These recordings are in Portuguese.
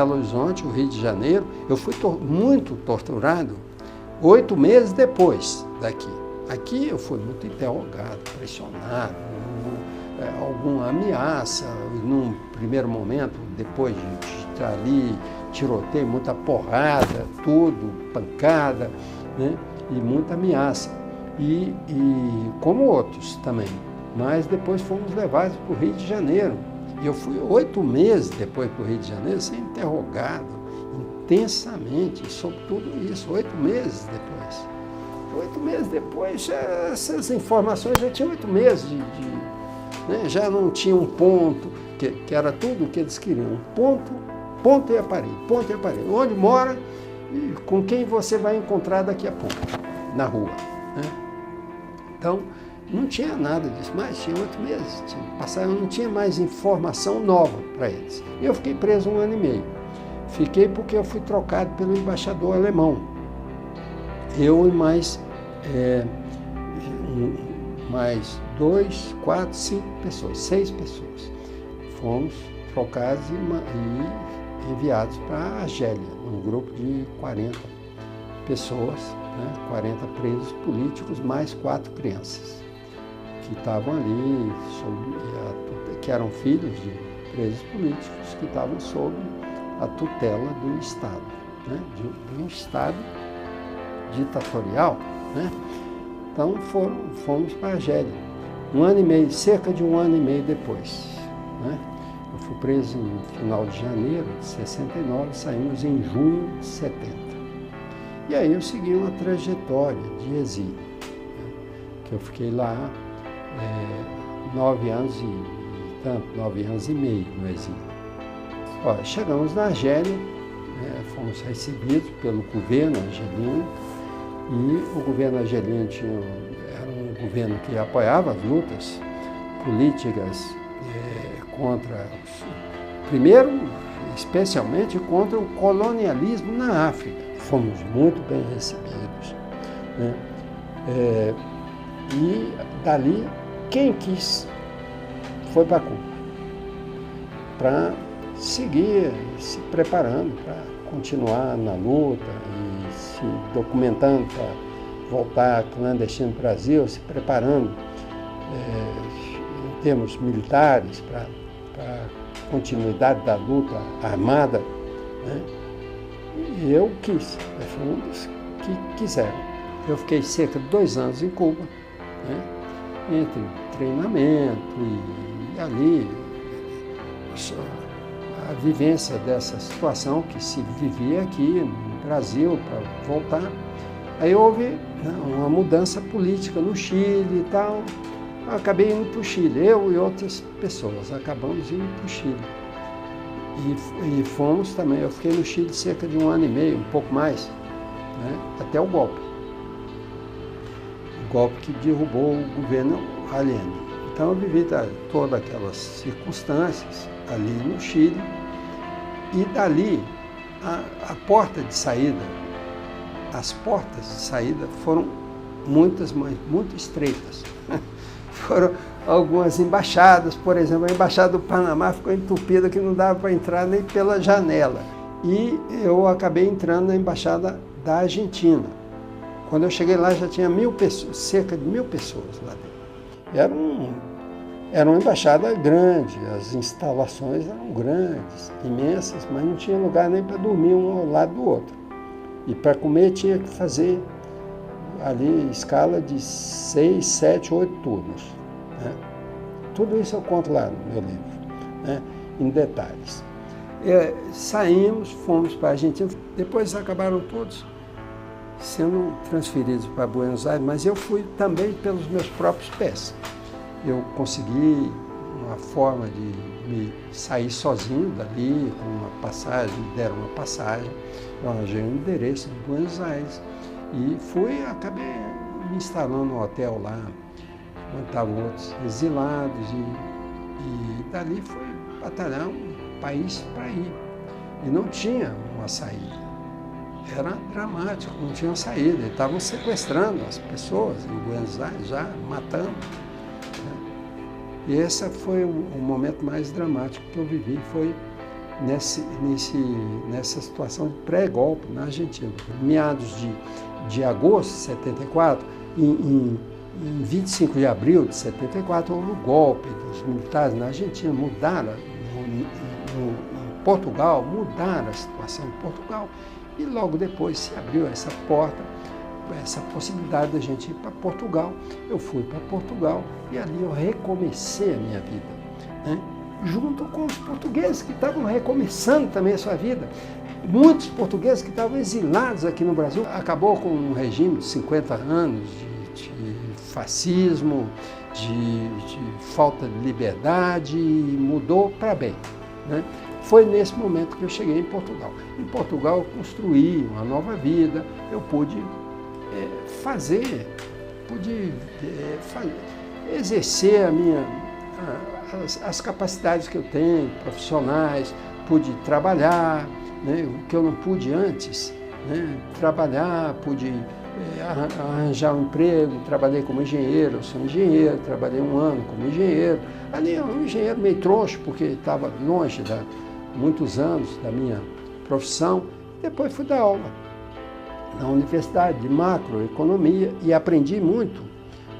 Belo Horizonte, o Rio de Janeiro. Eu fui muito torturado 8 meses depois daqui. Aqui eu fui muito interrogado, pressionado, alguma ameaça. Num primeiro momento, depois de estar ali, tiroteio, muita porrada, tudo, pancada, né? E muita ameaça. E como outros também. Mas depois fomos levados para o Rio de Janeiro. E eu fui 8 meses depois para o Rio de Janeiro, ser interrogado intensamente sobre tudo isso, 8 meses depois. 8 meses depois, essas informações já tinham 8 meses né? Já não tinha um ponto, que era tudo o que eles queriam. Ponto e aparelho, ponto e aparelho. Onde mora e com quem você vai encontrar daqui a pouco, na rua. Né? Então, não tinha nada disso, mas tinha 8 meses. Não tinha mais informação nova para eles. E eu fiquei preso 1 ano e meio. Fiquei porque eu fui trocado pelo embaixador alemão. Eu e mais 2, 4, 5 pessoas, 6 pessoas. Fomos trocados e enviados para a Argélia, um grupo de 40 pessoas, né, 40 presos políticos, mais 4 crianças, que estavam ali, que eram filhos de presos políticos, que estavam sob a tutela do Estado, né, de um Estado ditatorial. Né? Então fomos para a Argélia, 1 ano e meio, cerca de 1 ano e meio depois. Né? Eu fui preso no final de janeiro de 69, saímos em junho de 70. E aí eu segui uma trajetória de exílio, né? Que eu fiquei lá 9 anos e tanto, 9 anos e meio no exílio. Olha, chegamos na Argélia, né? Fomos recebidos pelo governo argelino. E o governo argelino era um governo que apoiava as lutas políticas primeiro, especialmente contra o colonialismo na África. Fomos muito bem recebidos. Né? E dali, quem quis foi para Cuba, para seguir se preparando para continuar na luta e se documentando para voltar clandestino para o Brasil, se preparando em termos militares para a continuidade da luta armada. Né? E eu quis, foi um dos que quiseram. Eu fiquei cerca de 2 anos em Cuba, né? Entre treinamento e ali a vivência dessa situação que se vivia aqui no Brasil para voltar. Aí houve uma mudança política no Chile e tal. Eu acabei indo para o Chile, eu e outras pessoas acabamos indo para o Chile. E fomos também, eu fiquei no Chile cerca de 1 ano e meio, um pouco mais, né, até o golpe. O golpe que derrubou o governo Allende. Então eu vivi todas aquelas circunstâncias ali no Chile, e dali a porta de saída, as portas de saída foram muitas, mas muito estreitas. Foram algumas embaixadas, por exemplo, a embaixada do Panamá ficou entupida que não dava para entrar nem pela janela. E eu acabei entrando na embaixada da Argentina. Quando eu cheguei lá já tinha 1.000 pessoas, cerca de 1.000 pessoas lá dentro. Era uma embaixada grande, as instalações eram grandes, imensas, mas não tinha lugar nem para dormir um ao lado do outro. E para comer tinha que fazer ali escala de 6, 7, 8 turnos. Né? Tudo isso eu conto lá no meu livro, né? Em detalhes. Saímos, fomos para a Argentina, depois acabaram todos sendo transferidos para Buenos Aires, mas eu fui também pelos meus próprios pés. Eu consegui uma forma de me sair sozinho dali, com uma passagem, me deram uma passagem, eu arranjei um endereço em Buenos Aires e acabei me instalando no hotel lá, onde estavam outros exilados e dali fui batalhar um país para ir. E não tinha uma saída. Era dramático, não tinha saída. Eles estavam sequestrando as pessoas em Buenos Aires, já matando. E esse foi o momento mais dramático que eu vivi, foi nessa situação de pré-golpe na Argentina. Meados de agosto de 74, em 25 de abril de 74, houve o golpe dos militares na Argentina, mudaram em Portugal, mudaram a situação em Portugal, e logo depois se abriu essa porta, essa possibilidade da gente ir para Portugal. Eu fui para Portugal e ali eu recomecei a minha vida, né? Junto com os portugueses que estavam recomeçando também a sua vida. Muitos portugueses que estavam exilados aqui no Brasil. Acabou com um regime de 50 anos de fascismo, de falta de liberdade, e mudou para bem, né? Foi nesse momento que eu cheguei em Portugal. Em Portugal eu construí uma nova vida, eu pude exercer as capacidades que eu tenho, profissionais, pude trabalhar, né, o que eu não pude antes, né, trabalhar, pude arranjar um emprego, trabalhei como engenheiro, eu sou engenheiro, trabalhei 1 ano como engenheiro. Ali eu um engenheiro meio troncho, porque estava longe muitos anos da minha profissão. Depois fui dar aula na universidade de macroeconomia e aprendi muito,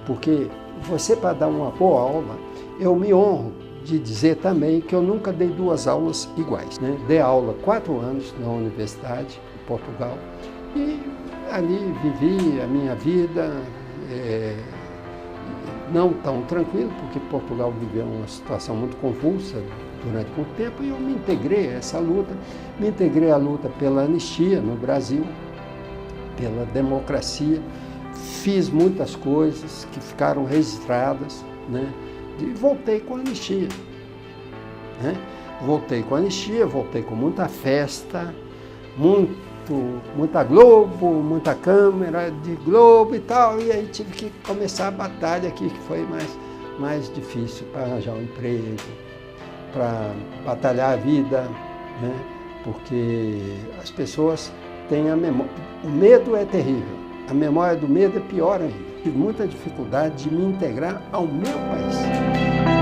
porque você, para dar uma boa aula, eu me honro de dizer também que eu nunca dei 2 aulas iguais, né? Dei aula 4 anos na universidade em Portugal e ali vivi a minha vida, não tão tranquilo, porque Portugal viveu uma situação muito convulsa durante muito tempo, e eu me integrei a essa luta, me integrei à luta pela anistia no Brasil, pela democracia, fiz muitas coisas que ficaram registradas, né? E voltei com a anistia, né? Voltei com a anistia, voltei com muita festa, muita Globo, muita câmera de Globo e tal, e aí tive que começar a batalha aqui, que foi mais difícil para arranjar um emprego, para batalhar a vida, né? Porque as pessoas têm a memória. O medo é terrível, a memória do medo é pior ainda. Tive muita dificuldade de me integrar ao meu país.